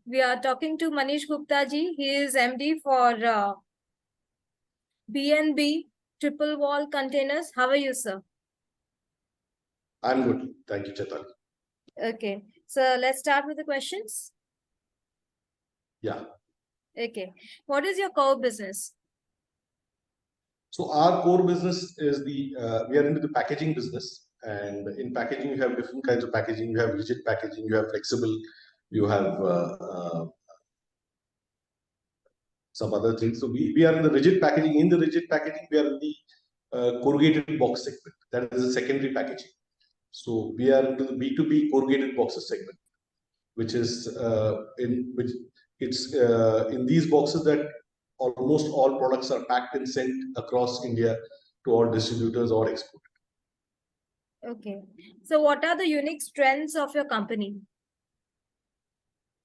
We are talking to Manish Gupta Ji. He is MD for B Triplewall Containers. How are you, sir? I'm good. Thank you, Chetan. Okay. So let's start with the questions. Yeah. Okay. What is your core business? So our core business is we are into the packaging business, and in packaging you have different kinds of packaging. You have rigid packaging, you have flexible, you have some other things. So we are in the rigid packaging. In the rigid packaging, we are in the corrugated box segment. That is a secondary packaging. So we are into the B2B corrugated boxes segment, which is in these boxes that almost all products are packed and sent across India to all distributors or exported. Okay. So what are the unique strengths of your company?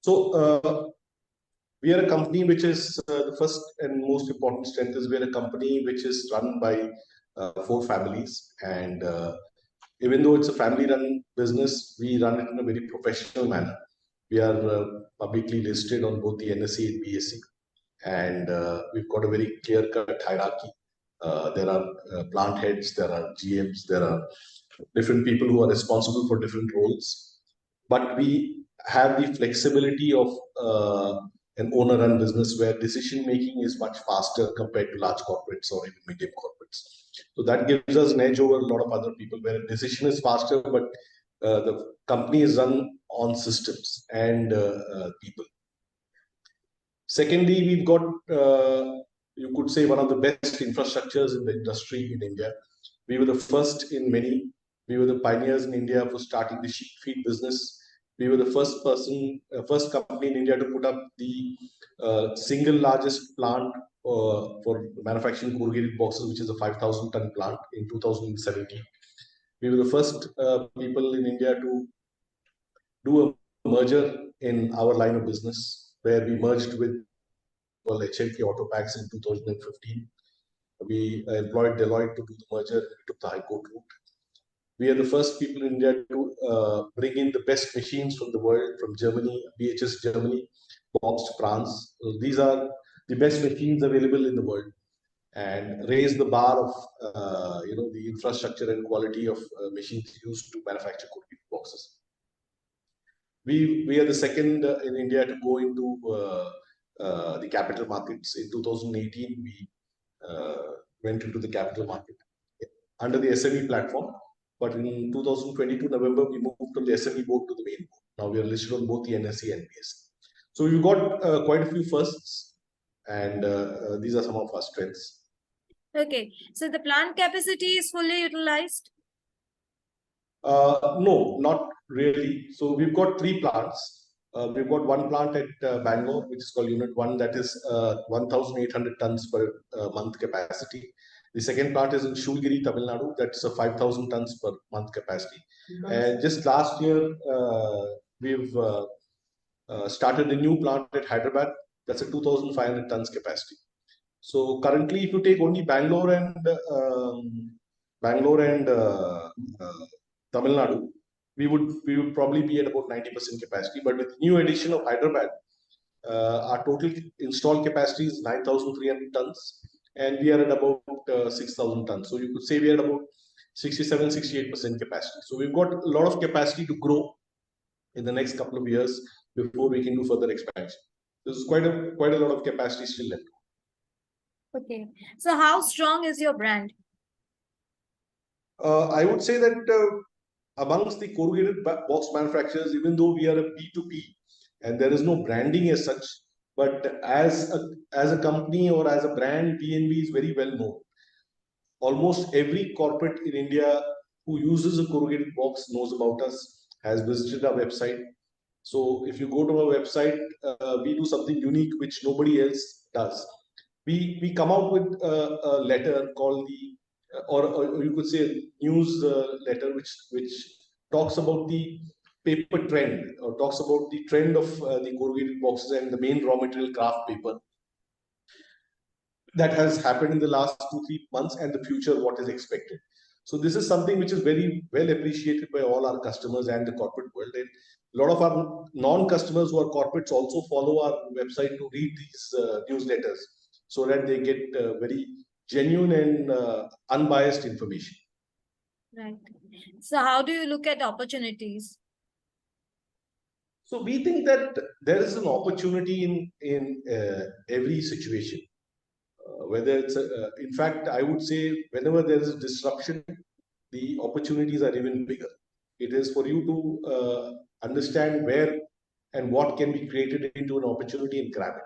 So we are a company which is the first and most important strength is we are a company which is run by 4 families, and even though it's a family-run business, we run it in a very professional manner. We are publicly listed on both the NSE and BSE, and we've got a very clear-cut hierarchy. There are plant heads, there are GMs, there are different people who are responsible for different roles. But we have the flexibility of an owner-run business where decision-making is much faster compared to large corporates or even medium corporates. So that gives us an edge over a lot of other people where a decision is faster, but the company is run on systems and people. Secondly, we've got, you could say, one of the best infrastructures in the industry in India. We were the first in many. We were the pioneers in India for starting the sheet feed business. We were the first company in India to put up the single largest plant for manufacturing corrugated boxes, which is a 5,000-ton plant in 2017. We were the first people in India to do a merger in our line of business, where we merged with HLK Auto Packs in 2015. We employed Deloitte to do the merger and we took the High Court route. We are the first people in India to bring in the best machines from the world, from Germany, BHS Germany, boxed France. So these are the best machines available in the world, and raise the bar of the infrastructure and quality of machines used to manufacture corrugated boxes. We are the second in India to go into the capital markets. In 2018, we went into the capital market under the SME platform. But in 2022 November, we moved from the SME board to the main board. Now we are listed on both the NSE and BSE. So we've got quite a few firsts, and these are some of our strengths. Okay. So the plant capacity is fully utilized? No, not really. So we've got 3 plants. We've got one plant at Bangalore, which is called Unit 1, that is 1,800 tons per month capacity. The second plant is in Shulgiri, Tamil Nadu. That's a 5,000 tons per month capacity. And just last year, we've started a new plant at Hyderabad. That's a 2,500 tons capacity. So currently, if you take only Bangalore and Tamil Nadu, we would probably be at about 90% capacity. But with new addition of Hyderabad, our total installed capacity is 9,300 tons, and we are at about 6,000 tons. So you could say we are at about 67-68% capacity. So we've got a lot of capacity to grow in the next couple of years before we can do further expansion. There's quite a lot of capacity still left. Okay. So how strong is your brand? I would say that amongst the corrugated box manufacturers, even though we are a B2B and there is no branding as such, but as a company or as a brand, PNB is very well known. Almost every corporate in India who uses a corrugated box knows about us, has visited our website. So if you go to our website, we do something unique which nobody else does. We come out with a letter called the, or you could say a news letter which talks about the paper trend, or talks about the trend of the corrugated boxes and the main raw material kraft paper that has happened in the last 2-3 months and the future what is expected. So this is something which is very well appreciated by all our customers and the corporate world. And a lot of our non-customers who are corporates also follow our website to read these newsletters so that they get very genuine and unbiased information. Right. So how do you look at opportunities? So we think that there is an opportunity in every situation. Whether it's, in fact, I would say whenever there is disruption, the opportunities are even bigger. It is for you to understand where and what can be created into an opportunity and grab it.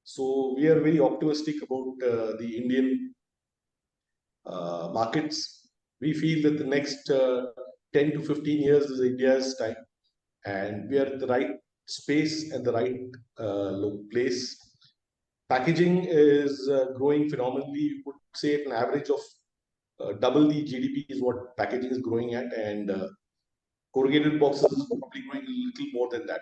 So we are very optimistic about the Indian markets. We feel that the next 10 to 15 years is India's time, and we are at the right space and the right place. Packaging is growing phenomenally. You could say at an average of double the GDP is what packaging is growing at, and corrugated boxes is probably growing a little more than that.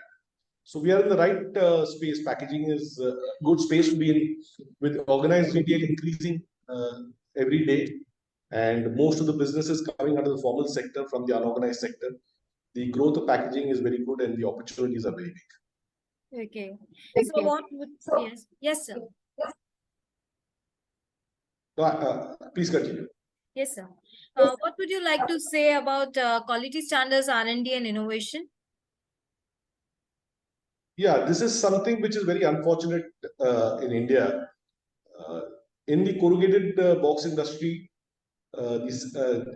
So we are in the right space. Packaging is a good space to be in, with organized retail increasing every day, and most of the businesses coming out of the formal sector from the unorganized sector. The growth of packaging is very good, and the opportunities are very big. Okay. So what would, yes, sir. Please continue. Yes, sir. What would you like to say about quality standards, R&D, and innovation? Yeah, this is something which is very unfortunate in India. In the corrugated box industry,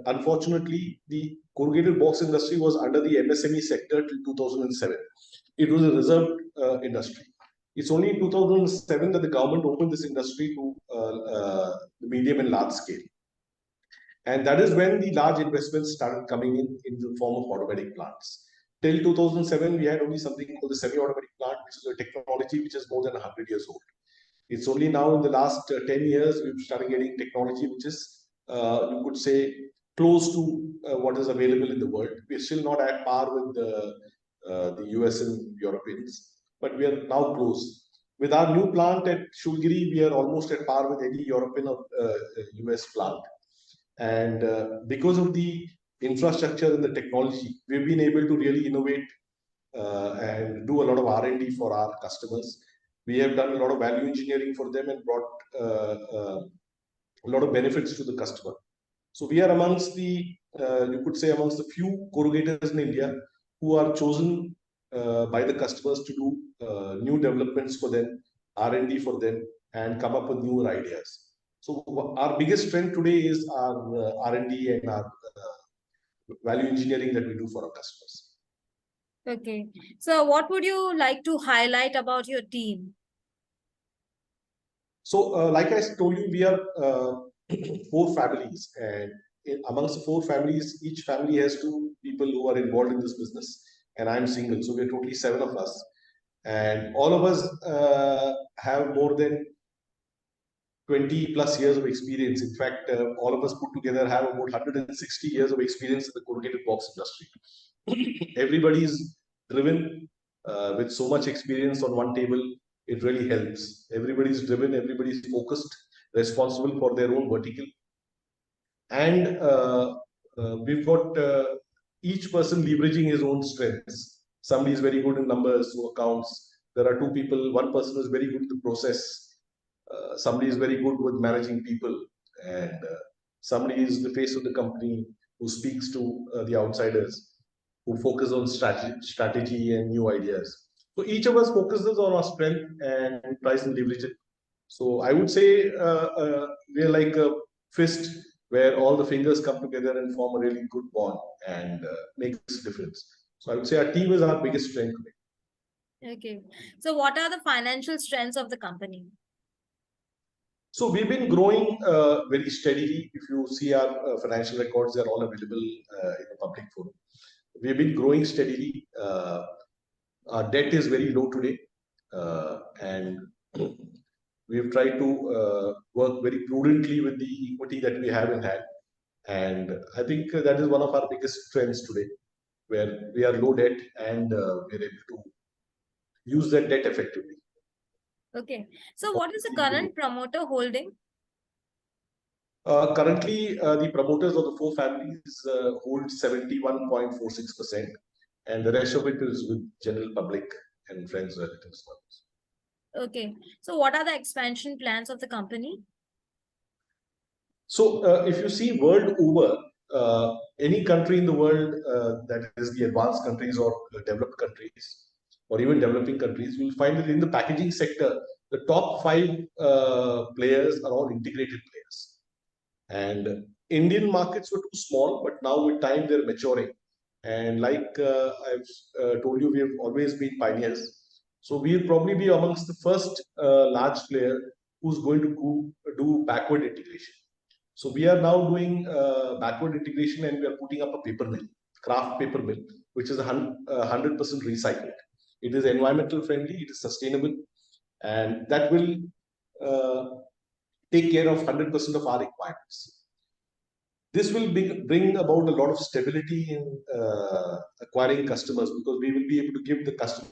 unfortunately, the corrugated box industry was under the MSME sector till 2007. It was a reserved industry. It's only in 2007 that the government opened this industry to the medium and large scale. And that is when the large investments started coming in the form of automatic plants. Till 2007, we had only something called the semi-automatic plant, which is a technology which is more than 100 years old. It's only now in the last 10 years, we've started getting technology which is, you could say, close to what is available in the world. We're still not at par with the US and Europeans, but we are now close. With our new plant at Shulgiri, we are almost at par with any European or US plant. And because of the infrastructure and the technology, we've been able to really innovate and do a lot of R&D for our customers. We have done a lot of value engineering for them and brought a lot of benefits to the customer. So we are amongst the, you could say, amongst the few corrugators in India who are chosen by the customers to do new developments for them, R&D for them, and come up with newer ideas. So our biggest strength today is our R&D and our value engineering that we do for our customers. Okay. So what would you like to highlight about your team? So like I told you, we are 4 families, and amongst the 4 families, each family has 2 people who are involved in this business, and I'm single. So we're totally 7 of us. And all of us have more than 20 plus years of experience. In fact, all of us put together have about 160 years of experience in the corrugated box industry. Everybody is driven with so much experience on one table. It really helps. Everybody's driven, everybody's focused, responsible for their own vertical. And we've got each person leveraging his own strengths. Somebody is very good in numbers, so accounts. There are 2 people. One person is very good at the process. Somebody is very good with managing people, and somebody is the face of the company who speaks to the outsiders, who focus on strategy and new ideas. So each of us focuses on our strength and tries to leverage it. So I would say we're like a fist where all the fingers come together and form a really good bond and makes a difference. So I would say our team is our biggest strength today. Okay. So what are the financial strengths of the company? So we've been growing very steadily. If you see our financial records, they're all available in the public forum. We've been growing steadily. Our debt is very low today, and we've tried to work very prudently with the equity that we have in hand. And I think that is one of our biggest strengths today, where we are low debt and we're able to use that debt effectively. Okay. So what is the current promoter holding? Currently, the promoters of the four families hold 71.46%, and the rest of it is with general public and friends, relatives. Okay. So what are the expansion plans of the company? So, if you see world over, any country in the world that is the advanced countries or developed countries, or even developing countries, we'll find that in the packaging sector, the top five players are all integrated players. And Indian markets were too small, but now with time they're maturing. And like I've told you, we have always been pioneers. So we'll probably be amongst the first large player who's going to do backward integration. So we are now doing backward integration, and we are putting up a paper mill, craft paper mill, which is 100% recycled. It is environmental friendly, it is sustainable, and that will take care of 100% of our requirements. This will bring about a lot of stability in acquiring customers, because we will be able to give the customer.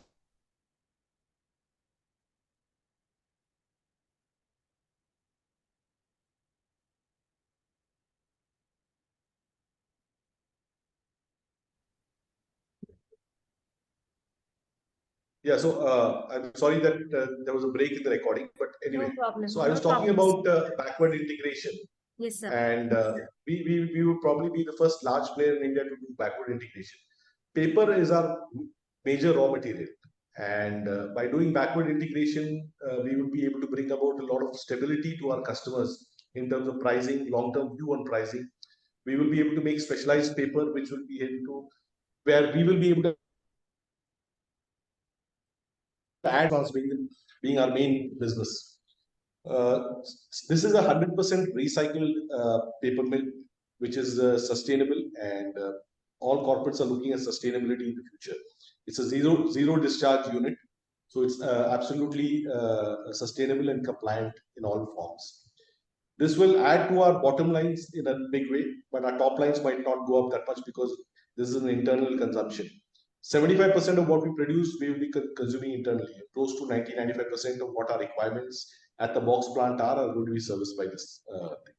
Yeah, so I'm sorry that there was a break in the recording, but anyway, No problem. so I No was talking problems. about backward integration, Yes, sir. and we would probably be the first large player in India to do backward integration. Paper is our major raw material, and by doing backward integration, we would be able to bring about a lot of stability to our customers in terms of pricing, long-term view on pricing. We will be able to make specialized paper, which will be able to, where we will be able to add on being our main business. Uh, this is 100% recycled paper mill, which is sustainable, and all corporates are looking at sustainability in the future. It's a zero discharge unit, so it's absolutely sustainable and compliant in all forms. This will add to our bottom lines in a big way, but our top lines might not go up that much because this is an internal consumption. 75% of what we produce, we will be consuming internally. Close to 90-95% of what our requirements at the box plant are going to be serviced by this thing.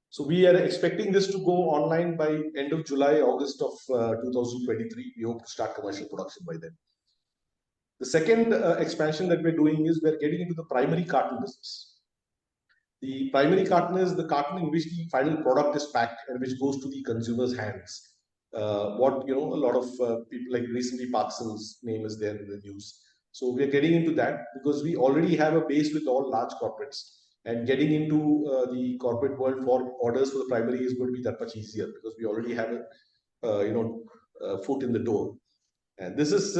So we are expecting this to go online by end of July, August of 2023. We hope to start commercial production by then. The second expansion that we're doing is we're getting into the primary carton business. The primary carton is the carton in which the final product is packed and which goes to the consumer's hands. What a lot of people, like recently Parkson's name is there in the news. So we are getting into that because we already have a base with all large corporates, and getting into the corporate world for orders for the primary is going to be that much easier because we already have a foot in the door. And this is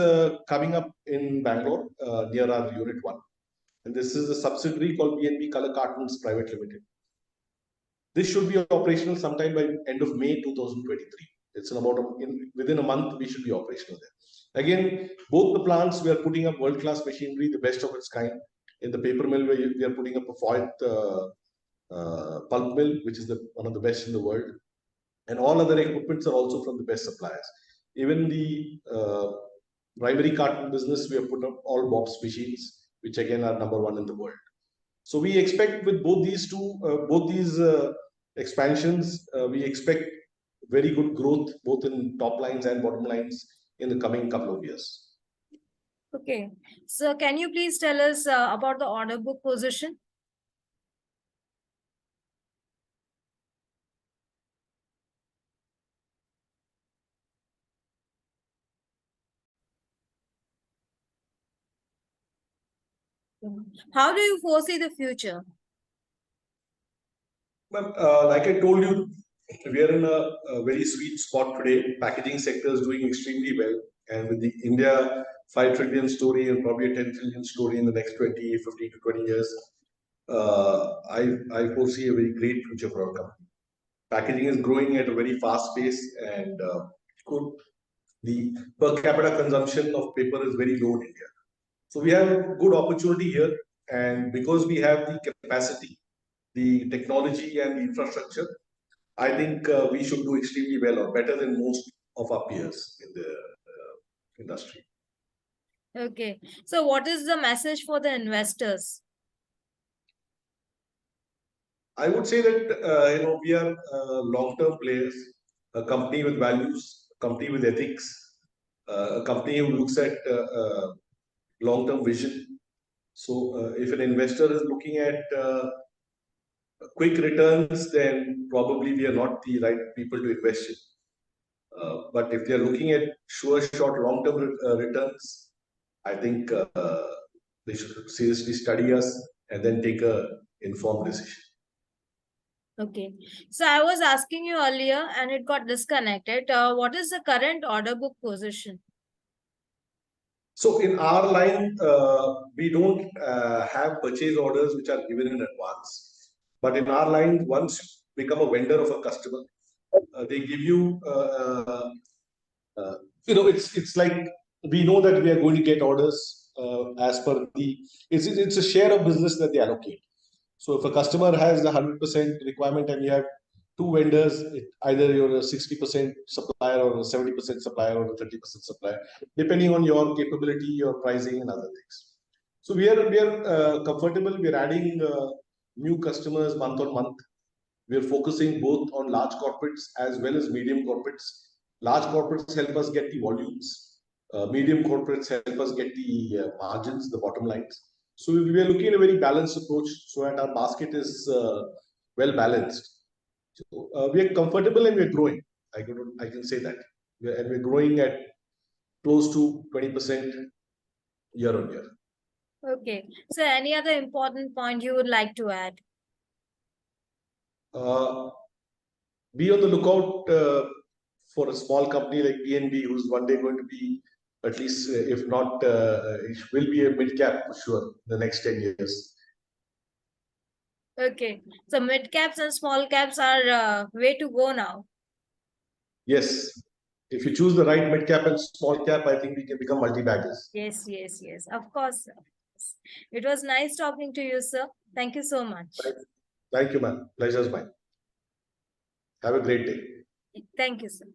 coming up in Bangalore near our Unit 1. And this is a subsidiary called B&B Color Cartons Private Limited. This should be operational sometime by end of May 2023. It's within a month we should be operational there. Again, both the plants, we are putting up world-class machinery, the best of its kind. In the paper mill, we are putting up a foil pulp mill, which is one of the best in the world. And all other equipments are also from the best suppliers. Even the primary carton business, we have put up all Bob's machines, which again are number one in the world. So we expect with both these expansions, we expect very good growth both in top lines and bottom lines in the coming couple of years. Okay. So can you please tell us about the order book position? How do you foresee the future? Well, like I told you, we are in a very sweet spot today. Packaging sector is doing extremely well. And with the India 5 trillion story and probably a 10 trillion story in the next 15 to 20 years, I foresee a very great future for our company. Packaging is growing at a very fast pace, and the per capita consumption of paper is very low in India. So we have a good opportunity here, and because we have the capacity, the technology and the infrastructure, I think we should do extremely well or better than most of our peers in the industry. Okay. So what is the message for the investors? I would say that we are long-term players, a company with values, a company with ethics, a company who looks at long-term vision. So, if an investor is looking at quick returns, then probably we are not the right people to invest in. But if they are looking at sure, short, long-term returns, I think they should seriously study us and then take a informed decision. Okay. So I was asking you earlier and it got disconnected. What is the current order book position? So in our line, we don't have purchase orders which are given in advance. But in our line, once you become a vendor of a customer, they give you, it's like we know that we are going to get orders as per it's a share of business that they allocate. So if a customer has the 100% requirement and you have two vendors, either you're a 60% supplier or a 70% supplier or a 30% supplier, depending on your capability, your pricing, and other things. So we are comfortable. We are adding new customers month on month. We are focusing both on large corporates as well as medium corporates. Large corporates help us get the volumes. Medium corporates help us get the margins, the bottom lines. So we are looking at a very balanced approach so that our basket is well balanced. So we are comfortable and we are growing. I can say that. We're growing at close to 20% year on year. Okay. So any other important point you would like to add? Be on the lookout for a small company like BNB, who's one day going to be, at least if not, it will be a mid cap for sure the next 10 years. Okay. So mid caps and small caps are way to go now. Yes. If you choose the right mid cap and small cap, I think we can become multi-baggers. Yes, yes, yes. Of course. It was nice talking to you, sir. Thank you so much. Thank you, ma'am. Pleasure's mine. Have a great day. Thank you, sir.